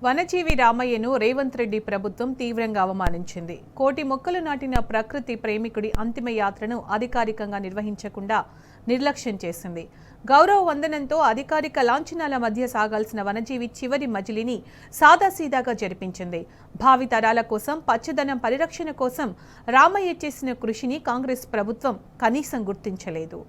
వనజీవి రామయ్యను రేవంత్ రెడ్డి ప్రభుత్వం తీవ్రంగా అవమానించింది. కోటి మొక్కలు నాటిన ప్రకృతి ప్రేమికుడి అంతిమ యాత్రను అధికారికంగా నిర్వహించకుండా నిర్లక్ష్యం చేసింది. గౌరవ వందనంతో అధికారిక లాంఛనాల మధ్య సాగాల్సిన వనజీవి చివరి మజిలీని సాదాసీదాగా జరిపించింది. భావి తరాల కోసం పచ్చదనం పరిరక్షణ కోసం రామయ్య చేసిన కృషిని కాంగ్రెస్ ప్రభుత్వం కనీసం గుర్తించలేదు.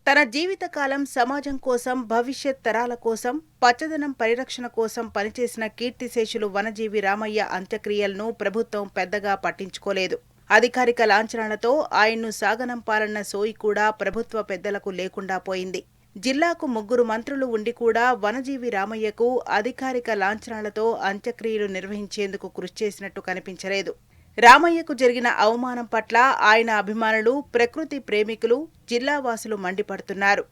తన జీవితకాలం సమాజం కోసం, భవిష్యత్ తరాల కోసం, పచ్చదనం పరిరక్షణ కోసం పనిచేసిన కీర్తిశేషులు వనజీవి రామయ్య అంత్యక్రియలను ప్రభుత్వం పెద్దగా పట్టించుకోలేదు. అధికారిక లాంఛనాలతో ఆయన్ను సాగనంపాలన్న సోయి కూడా ప్రభుత్వ పెద్దలకు లేకుండా పోయింది. జిల్లాకు 3 మంత్రులు ఉండి కూడా వనజీవి రామయ్యకు అధికారిక లాంఛనాలతో అంత్యక్రియలు నిర్వహించేందుకు కృషి చేసినట్టు కనిపించలేదు. రామయ్యకు జరిగిన అవమానం పట్ల ఆయన అభిమానులు, ప్రకృతి ప్రేమికులు, జిల్లావాసులు మండిపడుతున్నారు.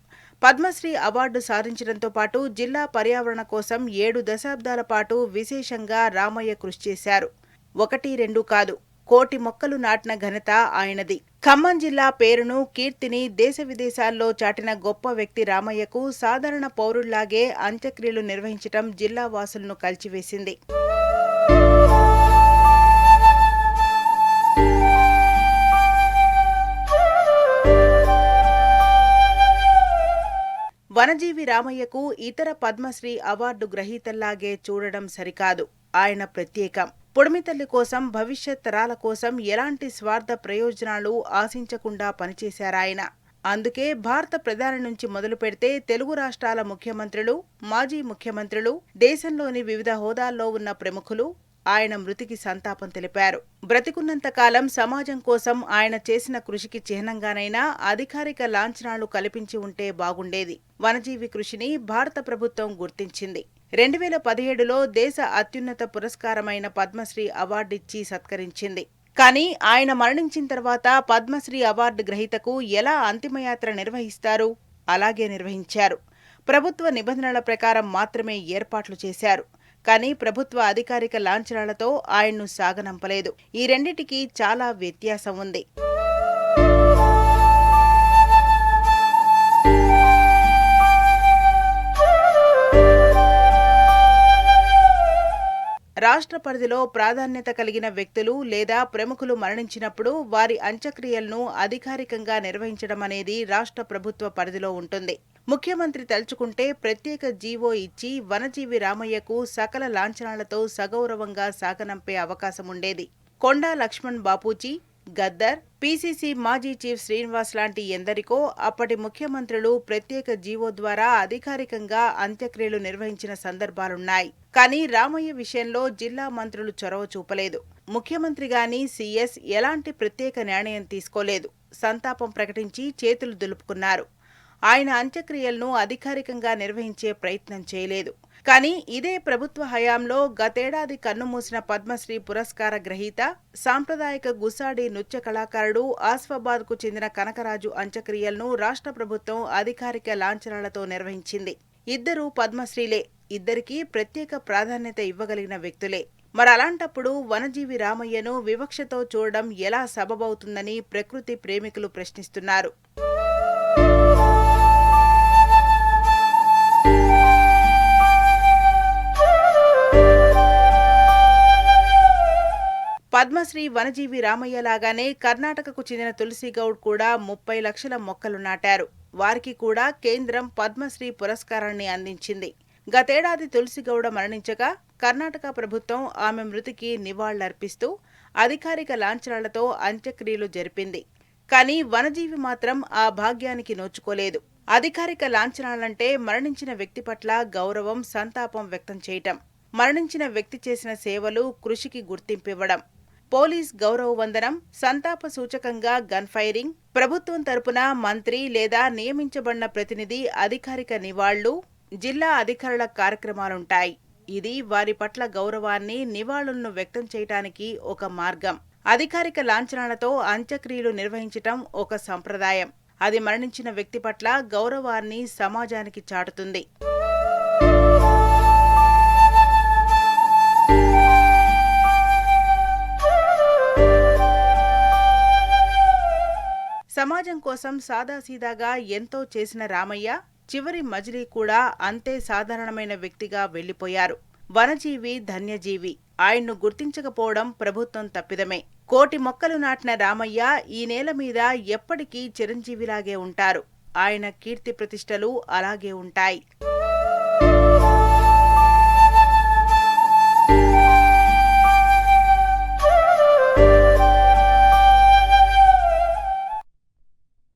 పద్మశ్రీ అవార్డు సాధించడంతో పాటు జిల్లా పర్యావరణ కోసం 7 దశాబ్దాల పాటు విశేషంగా రామయ్య కృషి చేశారు. 1-2 కాదు, కోటి మొక్కలు నాటిన ఘనత ఆయనది. ఖమ్మం జిల్లా పేరును, కీర్తిని దేశ విదేశాల్లో చాటిన గొప్ప వ్యక్తి రామయ్యకు సాధారణ పౌరుల్లాగే అంత్యక్రియలు నిర్వహించడం జిల్లా వాసులను కలిచివేసింది. వనజీవి రామయ్యకు ఇతర పద్మశ్రీ అవార్డు గ్రహీతల్లాగే చూడడం సరికాదు. ఆయన ప్రత్యేకం. పొడిమితల్లి కోసం, భవిష్యత్ తరాల కోసం ఎలాంటి స్వార్థ ప్రయోజనాలు ఆశించకుండా పనిచేశారాయన. అందుకే భారత ప్రధాని నుంచి మొదలు పెడితే తెలుగు రాష్ట్రాల ముఖ్యమంత్రులు, మాజీ ముఖ్యమంత్రులు, దేశంలోని వివిధ హోదాల్లో ఉన్న ప్రముఖులు ఆయన మృతికి సంతాపం తెలిపారు. బ్రతికున్నంతకాలం సమాజం కోసం ఆయన చేసిన కృషికి చిహ్నంగానైనా అధికారిక లాంఛనాలు కల్పించి ఉంటే బాగుండేది. వనజీవి కృషిని భారత ప్రభుత్వం గుర్తించింది. 2017లో దేశ అత్యున్నత పురస్కారమైన పద్మశ్రీ అవార్డిచ్చి సత్కరించింది. కానీ ఆయన మరణించిన తర్వాత పద్మశ్రీ అవార్డు గ్రహీతకు ఎలా అంతిమయాత్ర నిర్వహిస్తారు? అలాగే నిర్వహించారు. ప్రభుత్వ నిబంధనల ప్రకారం మాత్రమే ఏర్పాట్లు చేశారు. కానీ ప్రభుత్వ అధికారిక లాంఛనాలతో ఆయన్ను సాగనంపలేదు. ఈ రెండిటికీ చాలా వ్యత్యాసం ఉంది. రాష్ట్ర పరిధిలో ప్రాధాన్యత కలిగిన వ్యక్తులు లేదా ప్రముఖులు మరణించినప్పుడు వారి అంత్యక్రియలను అధికారికంగా నిర్వహించడం అనేది రాష్ట్ర ప్రభుత్వ పరిధిలో ఉంటుంది. ముఖ్యమంత్రి తలుచుకుంటే ప్రత్యేక జీవో ఇచ్చి వనజీవి రామయ్యకు సకల లాంఛనాలతో సగౌరవంగా సాగనంపే అవకాశం ఉండేది. కొండా లక్ష్మణ్ బాపూజీ, గద్దర్, పీసీసీ మాజీ చీఫ్ శ్రీనివాస్ లాంటి ఎందరికో అప్పటి ముఖ్యమంత్రులు ప్రత్యేక జీవో ద్వారా అధికారికంగా అంత్యక్రియలు నిర్వహించిన సందర్భాలున్నాయి. కానీ రామయ్య విషయంలో జిల్లా మంత్రులు చొరవ చూపలేదు. ముఖ్యమంత్రి గాని సీఎస్ ఎలాంటి ప్రత్యేక నిర్ణయం తీసుకోలేదు. సంతాపం ప్రకటించి చేతులు దులుపుకున్నారు. ఆయన అంత్యక్రియలను అధికారికంగా నిర్వహించే ప్రయత్నం చేయలేదు. కానీ ఇదే ప్రభుత్వ హయాంలో గతేడాది కన్నుమూసిన పద్మశ్రీ పురస్కార గ్రహీత, సాంప్రదాయక గుసాడి నృత్య కళాకారుడు, ఆసిఫాబాద్కు చెందిన కనకరాజు అంత్యక్రియలను రాష్ట్ర ప్రభుత్వం అధికారిక లాంఛనాలతో నిర్వహించింది. ఇద్దరూ పద్మశ్రీలే, ఇద్దరికీ ప్రత్యేక ప్రాధాన్యత ఇవ్వగలిగిన వ్యక్తులే. మరలాంటప్పుడు వనజీవి రామయ్యను వివక్షతో చూడడం ఎలా సబబవుతుందని ప్రకృతి ప్రేమికులు ప్రశ్నిస్తున్నారు. పద్మశ్రీ వనజీవి రామయ్య లాగానే కర్ణాటకకు చెందిన తులసిగౌడ్ కూడా 30 లక్షల మొక్కలు నాటారు. వారికి కూడా కేంద్రం పద్మశ్రీ పురస్కారాన్ని అందించింది. గతేడాది తులసిగౌడ మరణించగా కర్ణాటక ప్రభుత్వం ఆమె మృతికి నివాళులర్పిస్తూ అధికారిక లాంఛనాలతో అంత్యక్రియలు జరిపింది. కానీ వనజీవి మాత్రం ఆ భాగ్యానికి నోచుకోలేదు. అధికారిక లాంఛనాలంటే మరణించిన వ్యక్తి పట్ల గౌరవం, సంతాపం వ్యక్తం చేయటం, మరణించిన వ్యక్తి చేసిన సేవలు, కృషికి గుర్తింపివ్వడం, పోలీస్ గౌరవ వందనం, సంతాప సూచకంగా గన్ ఫైరింగ్, ప్రభుత్వం తరపున మంత్రి లేదా నియమించబడిన ప్రతినిధి అధికారిక నివాళులు, జిల్లా అధికారుల కార్యక్రమాలుంటాయి. ఇది వారి పట్ల గౌరవాన్ని, నివాళులను వ్యక్తం చేయటానికి ఒక మార్గం. అధికారిక లాంఛనాలతో అంత్యక్రియలు నిర్వహించటం ఒక సంప్రదాయం. అది మరణించిన వ్యక్తి పట్ల గౌరవాన్ని సమాజానికి చాటుతుంది. సమాజం కోసం సాదాసీదాగా ఎంతో చేసిన రామయ్య చివరి మజిలీ కూడా అంతే సాధారణమైన వ్యక్తిగా వెళ్లిపోయారు. వనజీవి, ధన్యజీవి. ఆయన్ను గుర్తించకపోవడం ప్రభుత్వం తప్పిదమే. కోటి మొక్కలు నాటిన రామయ్య ఈ నేల మీద ఎప్పటికీ చిరంజీవిలాగే ఉంటారు. ఆయన కీర్తి ప్రతిష్టలు అలాగే ఉంటాయి.